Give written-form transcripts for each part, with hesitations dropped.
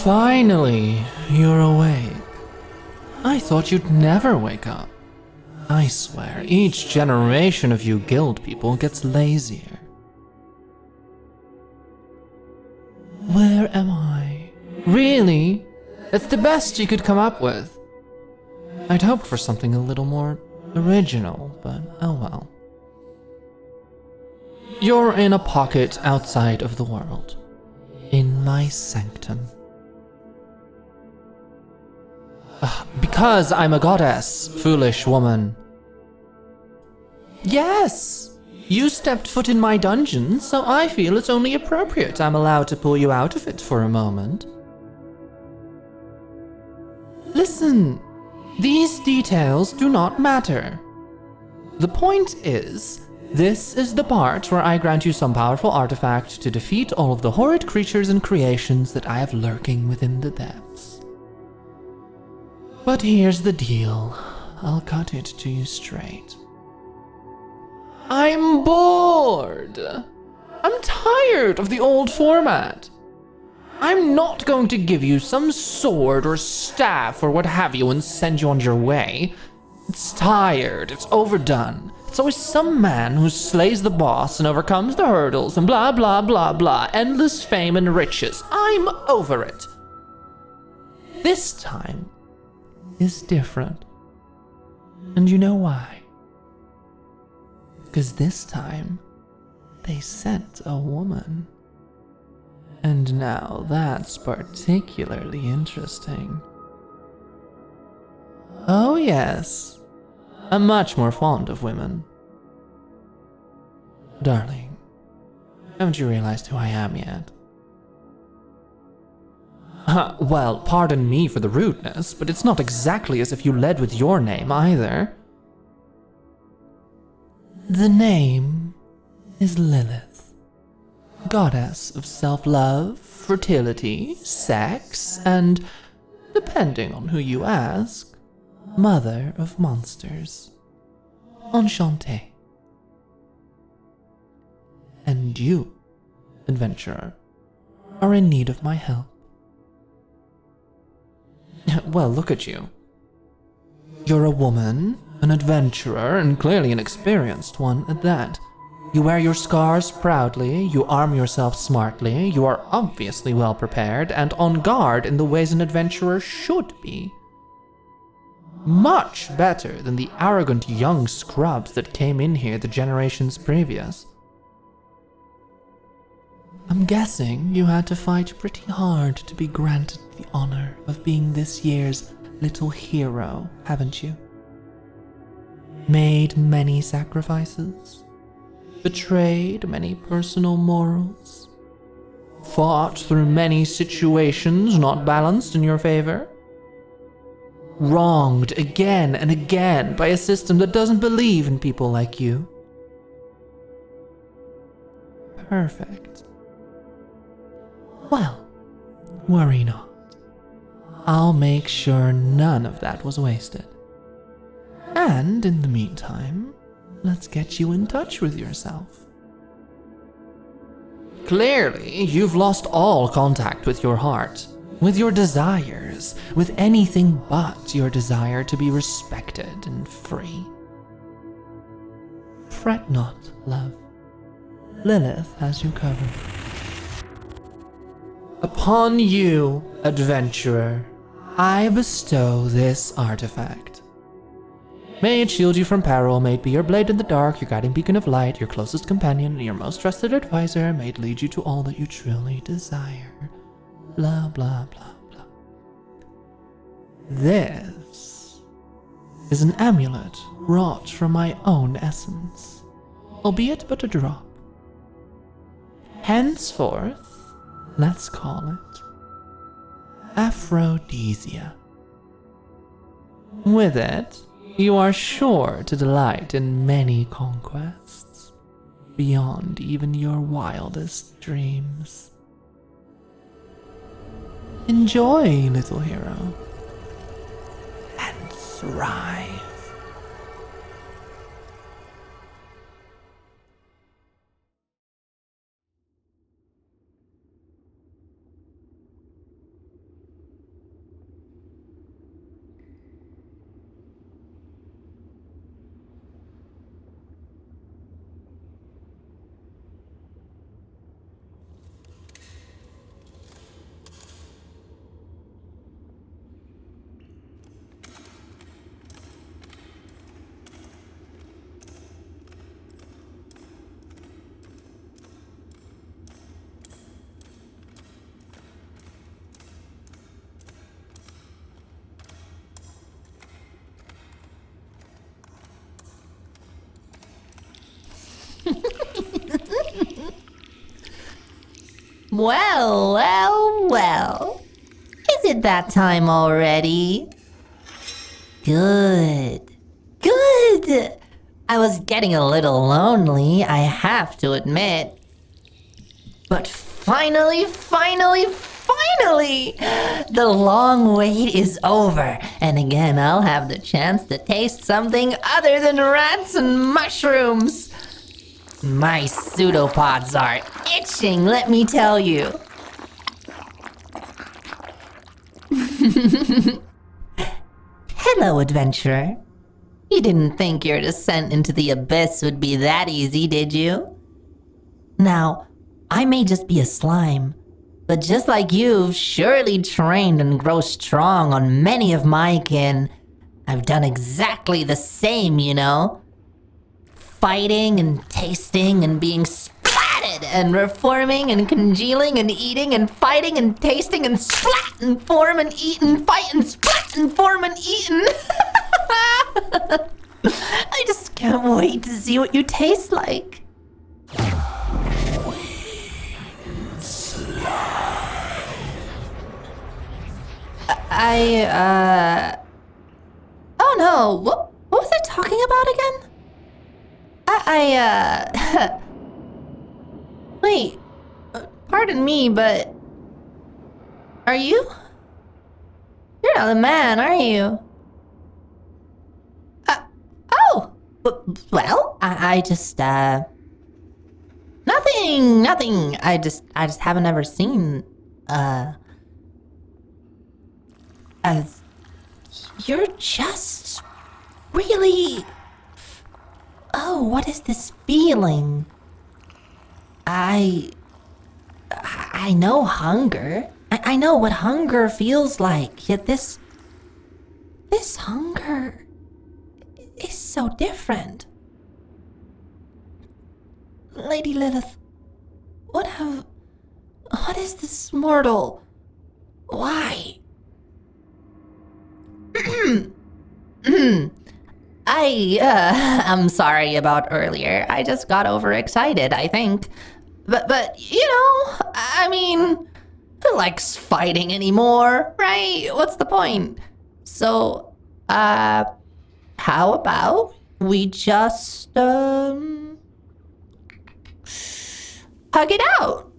Finally, you're awake. I thought you'd never wake up. I swear, each generation of you guild people gets lazier. Where am I? Really? It's the best you could come up with. I'd hoped for something a little more original, but oh well. You're in a pocket outside of the world. In my sanctum. Because I'm a goddess, foolish woman. Yes! You stepped foot in my dungeon, so I feel it's only appropriate I'm allowed to pull you out of it for a moment. Listen, these details do not matter. The point is, this is the part where I grant you some powerful artifact to defeat all of the horrid creatures and creations that I have lurking within the depths. But here's the deal. I'll cut it to you straight. I'm bored! I'm tired of the old format. I'm not going to give you some sword or staff or what have you and send you on your way. It's tired, it's overdone. It's always some man who slays the boss and overcomes the hurdles and blah blah blah blah, endless fame and riches. I'm over it. This time is different. And you know why? Because this time, they sent a woman. And now that's particularly interesting. Oh yes, I'm much more fond of women. Darling, haven't you realized who I am yet? Well, pardon me for the rudeness, but it's not exactly as if you led with your name either. The name is Lilith, goddess of self-love, fertility, sex, and, depending on who you ask, mother of monsters. Enchanté. And you, adventurer, are in need of my help. Well, look at you. You're a woman, an adventurer, and clearly an experienced one at that. You wear your scars proudly, you arm yourself smartly, you are obviously well prepared and on guard in the ways an adventurer should be. Much better than the arrogant young scrubs that came in here the generations previous. I'm guessing you had to fight pretty hard to be granted the honor of being this year's little hero, haven't you? Made many sacrifices, betrayed many personal morals, fought through many situations not balanced in your favor, wronged again and again by a system that doesn't believe in people like you. Perfect. Well, worry not. I'll make sure none of that was wasted. And in the meantime, let's get you in touch with yourself. Clearly, you've lost all contact with your heart, with your desires, with anything but your desire to be respected and free. Fret not, love. Lilith has you covered. Upon you, adventurer, I bestow this artifact. May it shield you from peril, may it be your blade in the dark, your guiding beacon of light, your closest companion, and your most trusted advisor, may it lead you to all that you truly desire. Blah, blah, blah, blah. This is an amulet wrought from my own essence, albeit but a drop. Henceforth, let's call it Aphrodisia. With it, you are sure to delight in many conquests, beyond even your wildest dreams. Enjoy, little hero, and thrive. Well, well, well. Is it that time already? Good. Good! I was getting a little lonely, I have to admit. But finally, the long wait is over. And again, I'll have the chance to taste something other than rats and mushrooms. My pseudopods are itching, let me tell you. Hello, adventurer. You didn't think your descent into the abyss would be that easy, did you? Now, I may just be a slime, but just like you've surely trained and grow strong on many of my kin, I've done exactly the same, you know? Fighting and tasting and being splatted and reforming and congealing and eating and fighting and tasting and splat and form and eat and fight and splat and form and eat and... I just can't wait to see what you taste like. Oh no, what was I talking about again? Wait, pardon me, but are you? You're not a man, are you? Well, I just, nothing. I just haven't ever seen, you're just really, oh, what is this feeling? I know hunger. I know what hunger feels like, yet this hunger is so different. Lady Lilith, what is this mortal? Why? I'm sorry about earlier. I just got overexcited, I think. But you know, I mean, who likes fighting anymore, right? What's the point? So, how about we just, hug it out?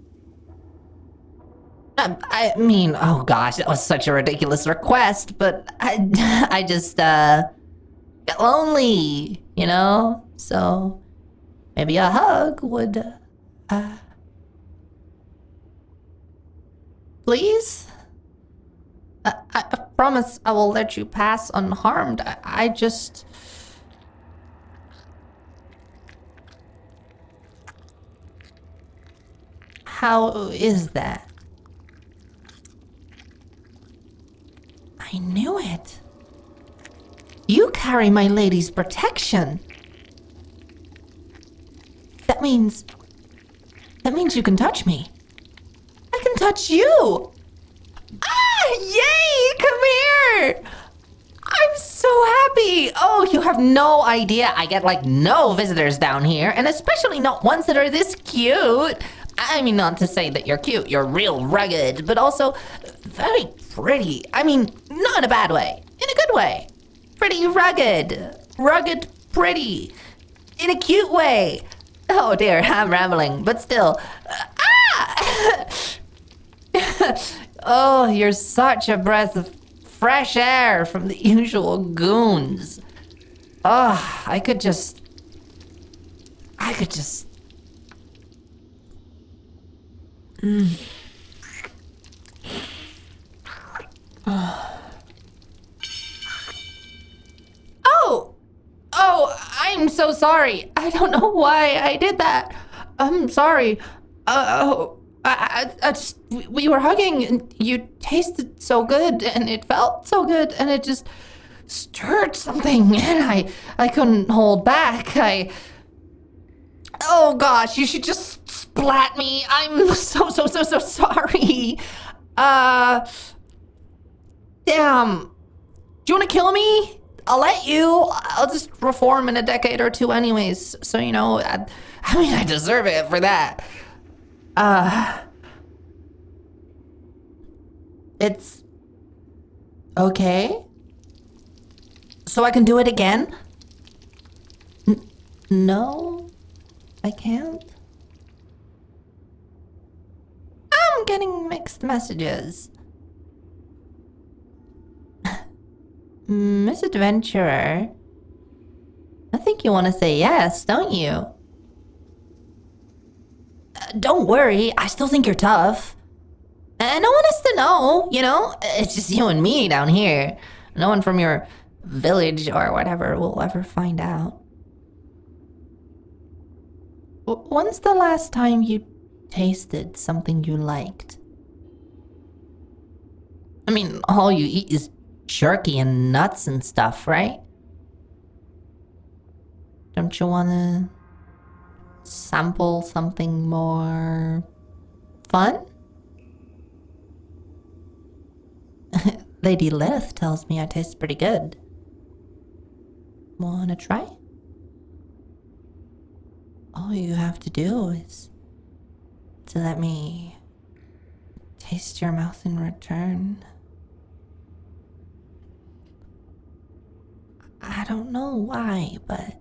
I mean, oh gosh, that was such a ridiculous request, but I just, get lonely, you know? So, maybe a hug would, please? I promise I will let you pass unharmed. I just... How is that? I knew it. You carry my lady's protection. That means you can touch me. I can touch you. Ah, yay, come here. I'm so happy. Oh, you have no idea. I get like no visitors down here, and especially not ones that are this cute. I mean, not to say that you're cute, you're real rugged, but also very pretty. I mean, not in a bad way, in a good way. Pretty rugged. Rugged pretty. In a cute way. Oh dear, I'm rambling, but still. Oh, you're such a breath of fresh air from the usual goons. Oh, I could just... Oh, I'm so sorry. I don't know why I did that. I'm sorry. We were hugging and you tasted so good and it felt so good and it just stirred something and I couldn't hold back. Oh gosh, you should just splat me. I'm so sorry. Damn. Do you want to kill me? I'll let you. I'll just reform in a decade or two anyways. So, you know, I mean, I deserve it for that. It's okay? So I can do it again? No, I can't. I'm getting mixed messages. Miss Adventurer, I think you want to say yes, don't you? Don't worry, I still think you're tough. And no one has to know, you know? It's just you and me down here. No one from your village or whatever will ever find out. When's the last time you tasted something you liked? I mean, all you eat is jerky and nuts and stuff, right? Don't you want to sample something more fun? Lady Lilith tells me I taste pretty good. Wanna try? All you have to do is to let me taste your mouth in return. I don't know why, but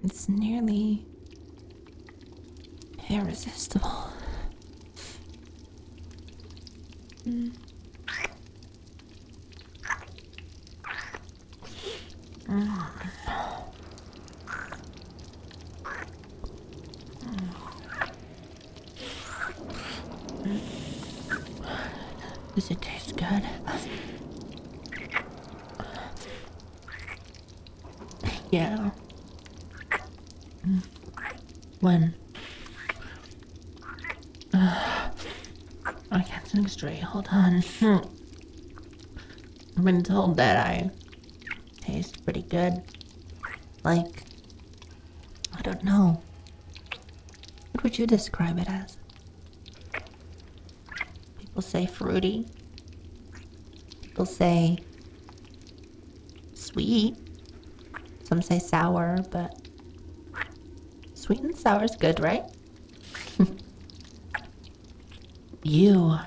it's nearly irresistible. Does it taste good? Yeah. When? I can't think straight. Hold on. I've been told that I taste pretty good. Like, I don't know. What would you describe it as? People say fruity. People say sweet. Some say sour, but sweet and sour is good, right? You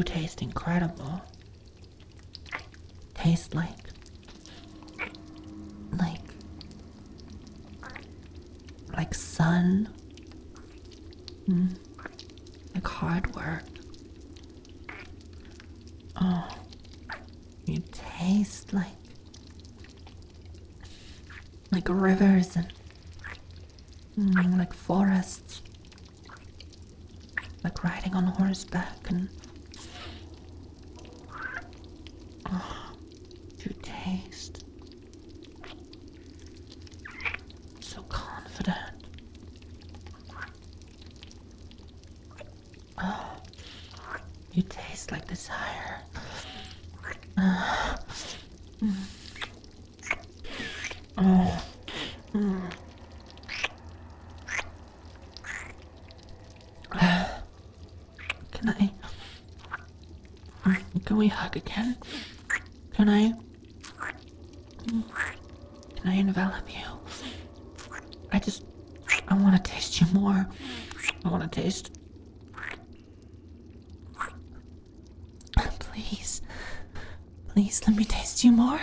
taste incredible. Taste like sun. Like hard work. Oh, you taste like rivers and like forests. Like riding on horseback and you taste so confident. You taste like desire. Can we hug again? Can I envelop you? I want to taste you more. I want to taste. Please let me taste you more.